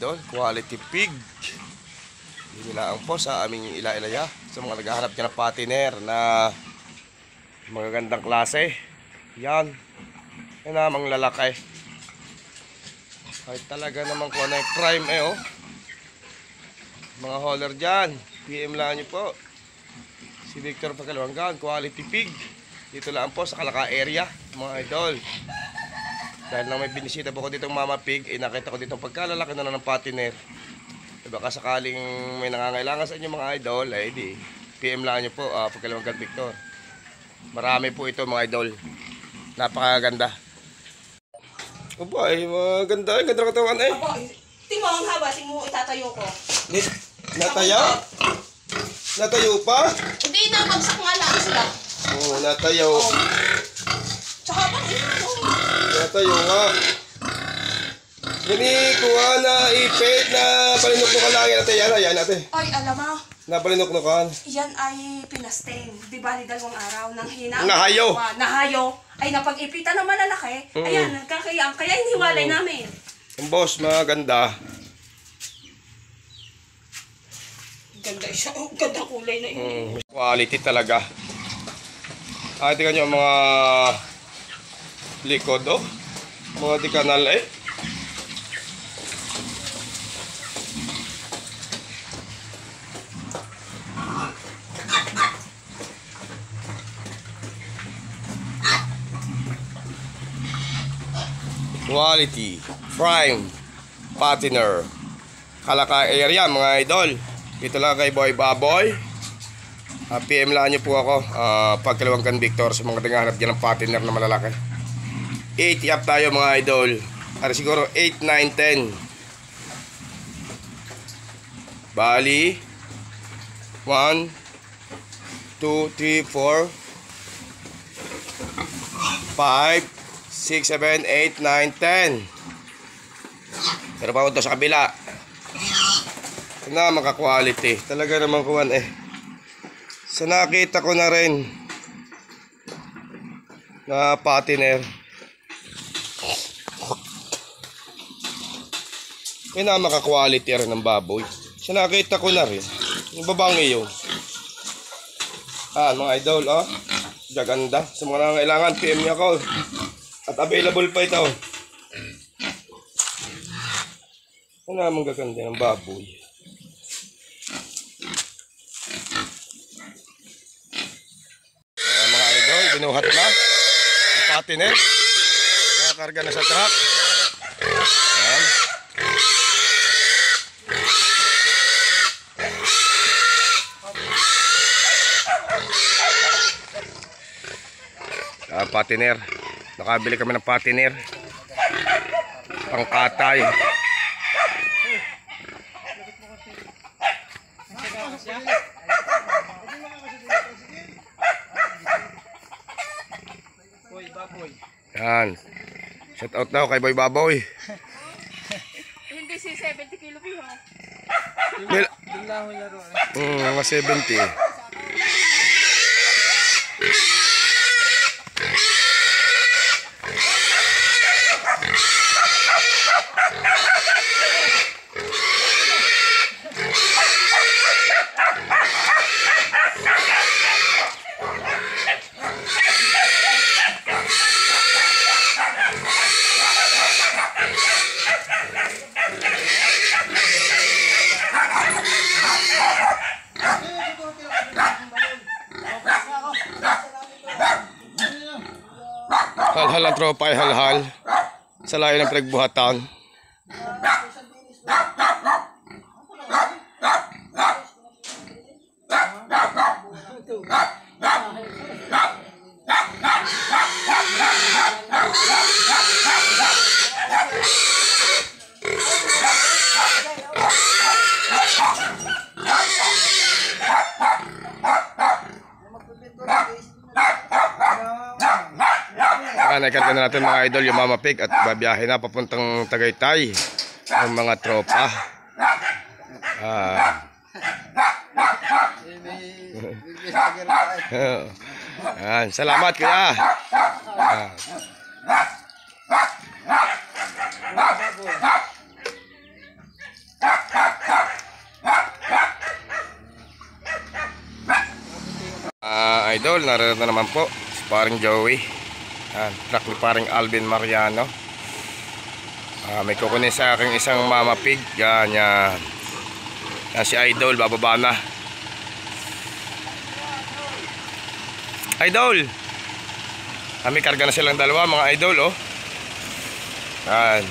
idol, quality pig. Hinilaan po sa aming ila-ilaya sa mga naghahanap ka ng patiner na magagandang klase. Yan. Yan namang lalaki. Ay talaga naman ko na prime oh. Mga hauler dyan, PM lang nyo po. Si Victor Pagkalawanggan, quality pig. Dito lang po sa Kalaka area, mga idol. Dahil nang may binisita po ko ditong Mama Pig, nakita ko ditong pagkalalaki na ng patiner. Baka sakaling may nangangailangan sa inyo mga idol, ay di PM lang nyo po, Pagkalawanggan Victor. Marami po ito mga idol. Napakaganda. Opo, ay maganda, ganda ng katawan eh. Opo, timo ang haba, timo itatayo ko. Natayo? Natayo pa? Hindi na, bagsak nga lang sila. Oo, natayo. Oh. Tsaka bang Natayo nga. Kuha na ipit na palinuknukan lang yan ate. Yan ate. Ay, alam mo. Napalinuknukan. Yan ay pinasting. Di ba ni 2 araw nang hina? Nahayo. Nahayo. Ay napag-ipitan na malalaki. Ayan, nagkakayang. Kaya iniwalay namin. Ang boss, maganda. Ganda siya. Oh, ganda kulay na yun. Quality talaga. Tingnan nyo ang mga likod oh. Mga di kanal eh. Quality prime patiner Kalaka area mga idol. Dito lang kay Boy Baboy. PM lang nyo po ako, Pagkalawanggan Victor sa mga naghahanap dyan ng patiner na malalaki. 8 up tayo mga idol. Para siguro 8, 9, 10. Bali 1, 2, 3, 4 5, 6, 7, 8, 9, 10. Pero pa ito sa kabila. Ito na maka-quality. Talaga naman kuwan eh. So nakita ko na rin na patiner. Kaya na maka-quality rin ng baboy. So nakita ko na rin. Yung babangi yun. Mga idol oh. Gaganda. Sa mga nangangailangan PM niya ako. At available pa ito. Ano naman gaganda ng baboy. Mga idol, binuhat na. Ang patiner. Nakakarga na sa truck. Ayan. Patiner. Nakabili kami ng patiner. Pangkatay. Yan. Shout out daw kay Boy Baboy. Hindi si 70 kilo piho. Mga 70. Halhal ang tropa ay halhal sa layo ng pinagbuhatan. Nakarga na natin mga idol yung Mama Pig at babiyahe na papuntang Tagaytay ng mga tropa. Salamat kuya. idol, narito naman po si paring Joey. Yan, truck ni paring Alvin Mariano. May kukunin sa aking isang mama pig. Yan, yan. Yan si idol, bababa na. Idol! May karga na silang dalawa mga idol, oh. Yan.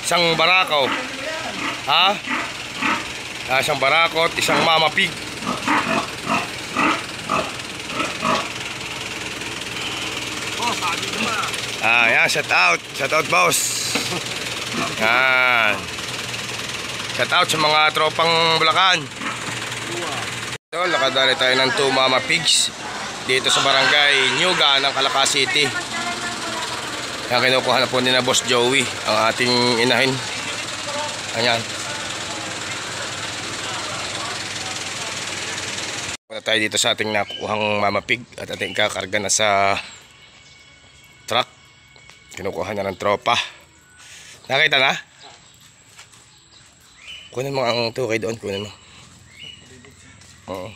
Isang barako. Ha? Isang barakot, isang mama pig. Yan, shout out boss. Yan. Shout out sa mga tropang Bulacan. So, nakadali tayo ng 2 mama pigs dito sa barangay Nyugan ng Calaca City. Yan, kinukuha na po ni na Boss Joey ang ating inahin. Ayan. Punta tayo dito sa ating nakukuhang mama pig at ating kakarga na sa truck. Kinukuha na ng tropa. Nakita na? Kunin mo ang tukay doon. Kunin mo. Oo.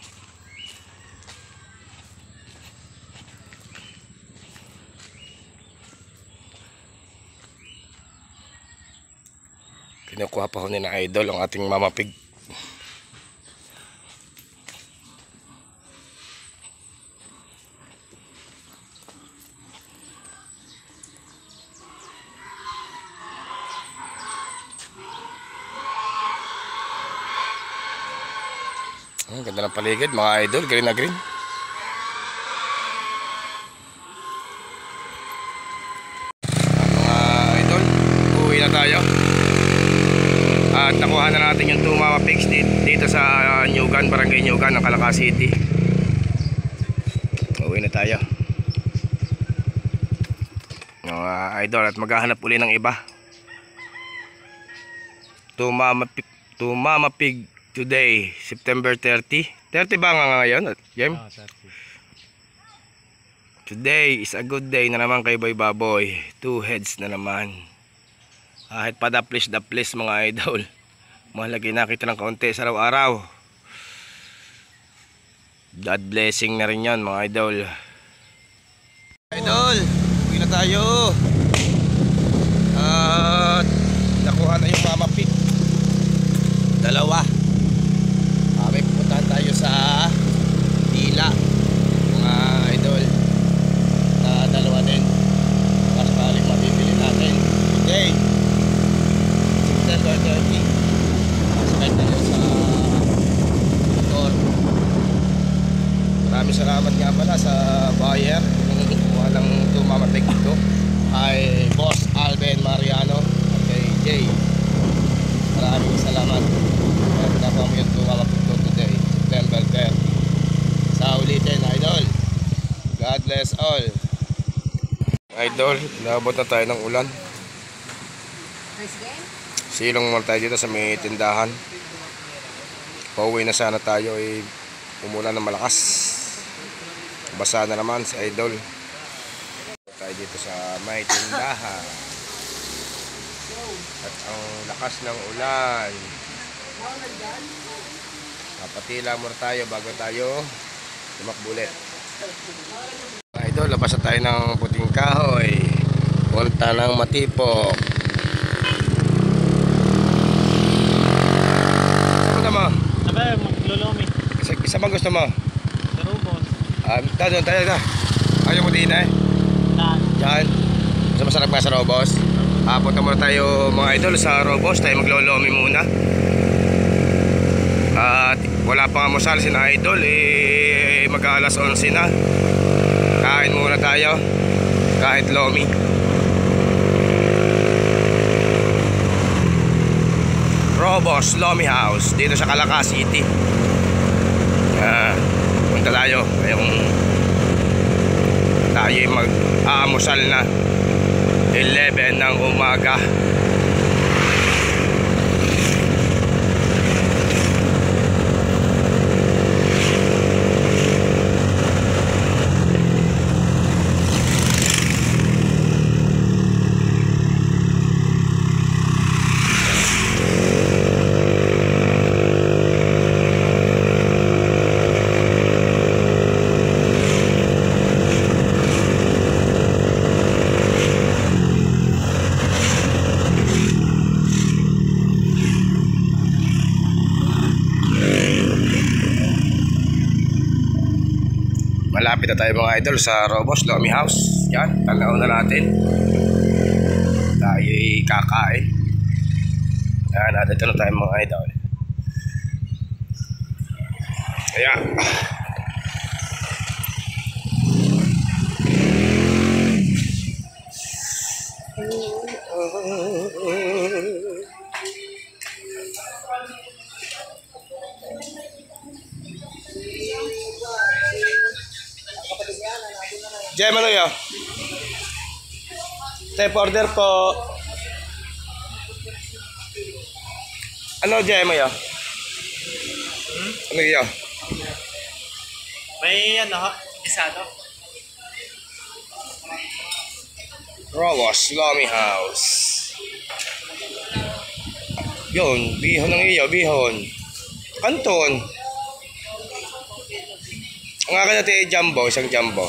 Kinukuha pa ho ni na idol ang ating mama pig. Ang ganda ng paligid mga idol, green na green. Mga idol, uwi na tayo. At nakuha na natin yung 2 mama pigs dito sa Nyugan, barangay Nyugan ng Calaca City. Uwi na tayo mga idol at maghahanap uli ng iba. 2 mama pig today, September 30. 30 ba nga ngayon, Jem? 30. Today is a good day na naman kay Boy Baboy. 2 heads na naman. Kahit pa daplis mga idol. Malagi nakita ng kaunti sa araw-araw. God blessing na rin yan mga idol. Idol, uwi na tayo. At nakuha na yung mama pig. 2. May pupuntahan tayo sa Dila mga idol. 2 din. Kasaling mabibili natin today, September 30. Masakay tayo sa motor. Maraming salamat nga pala sa buyer yung kumuha ng 2 mama pig dito ay Boss Alvin Mariano at kay Jay. Maraming salamat. Pinapa mo yung 2 mama pig today, September 30. Sa ulitin idol. God bless all. Idol, naabot na tayo ng ulan. Silong muna tayo dito sa may tindahan. Pauwi na sana tayo ay umulan ng malakas. Basa na naman si idol. Tayo dito sa may tindahan. At ang lakas ng ulan. Napatila muna tayo bago tayo tumakbulit. Idol, labas na tayo ng puting kahoy. Punta ng Matipok. Ano mo? Sabi, maglolomi. Isa bang gusto mo? Sa Robos. Doon tayo na. Ayaw mo din eh. Saan? Diyan. Sa masarap nga sa Robos. Punta muna tayo mga idol sa Robos. Tayo maglolomi muna. At wala pang amusal si na idol. Mag-alas 11 na. Kain muna tayo. Kahit lomi. Robos Lomi House dito sa Calaca City. Punta tayo. Tayo mag-aamusal na 11 ng umaga. malapit na tayo mga idol sa Robos Lomi House. Yan, tanaw na natin. Tayo kakain. Yan, natin na tayo mga idol. Ayan. Jem, ano yun? Type order po. Ano Jem mo yun? Ano yun? May ano, isado. Robos Lomi House. Yun, bihon ng iyo, bihon. Anton. Ang akin natin ay jumbo, isang jumbo.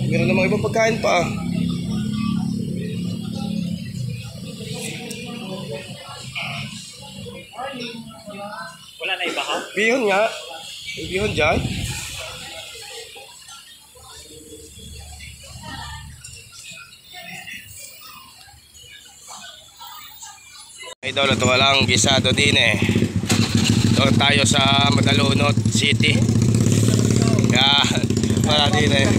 Meron namang ibang pagkain pa. Wala na iba ka? Bihon nga. May bihon dyan. Idol, ito walang gisado din eh. Doon tayo sa Madalunot City. Yan. Wala din eh.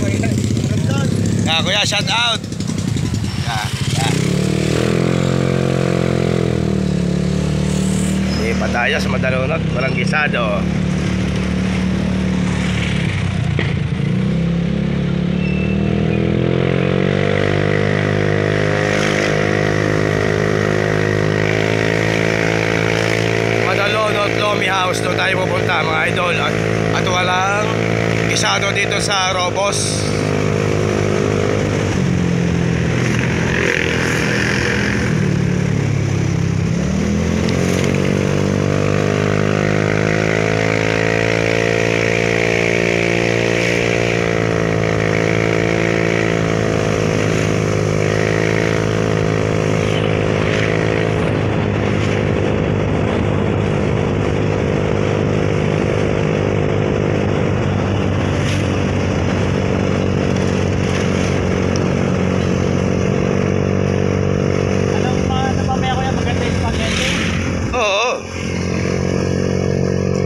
Yan, kuya, shout out. Yan, yan. Hindi pa tayo sa Madalunot. Walang gisado. Lomi House, doon tayo pupunta mga idol, at walang gisado dito sa Robos.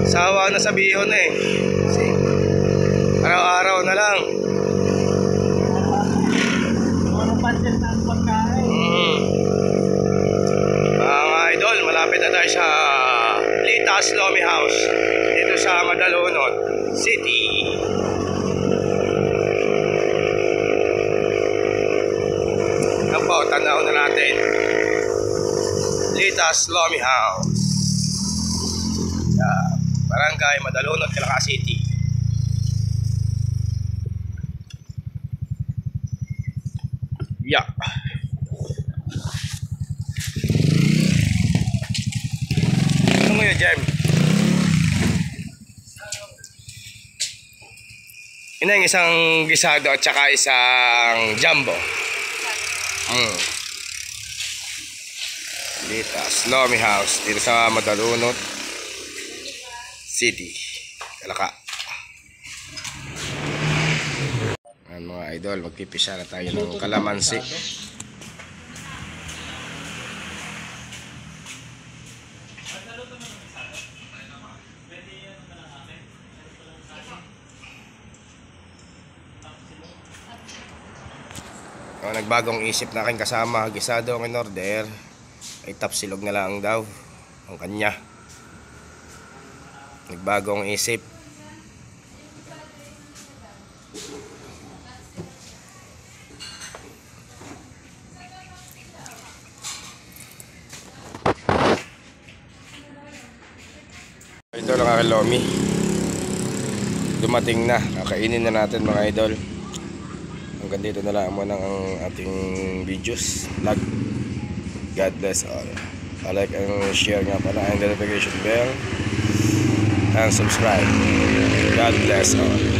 Sawa na sa bihon eh. Araw-araw na lang. Ano pancit na ang pagkain? Mga idol, malapit na tayo sa Litas Lomi House dito sa Madalunot City. Yan po, tanaw na natin. Litas Lomi House. Barangay Madalunot, Calaca City. Yeah. Ano mo yun, Jem? Ina yung isang gisado at saka isang jumbo. Litas Lomi House dito sa Madalunot City, Calaca. Ayan mga idol, magpipisa na tayo ng kalamansi. Nagbagong isip na aking kasama, gisado ang in-order ay tapsilog na lang daw ang kanya. Nagbagong isip. Ito lang ang Lomi. Dumating na. Kakainin na natin mga idol. Hanggang dito na lang muna ang ating videos. Vlog. God bless all. Like and share nga pala ang notification bell and subscribe. God bless all.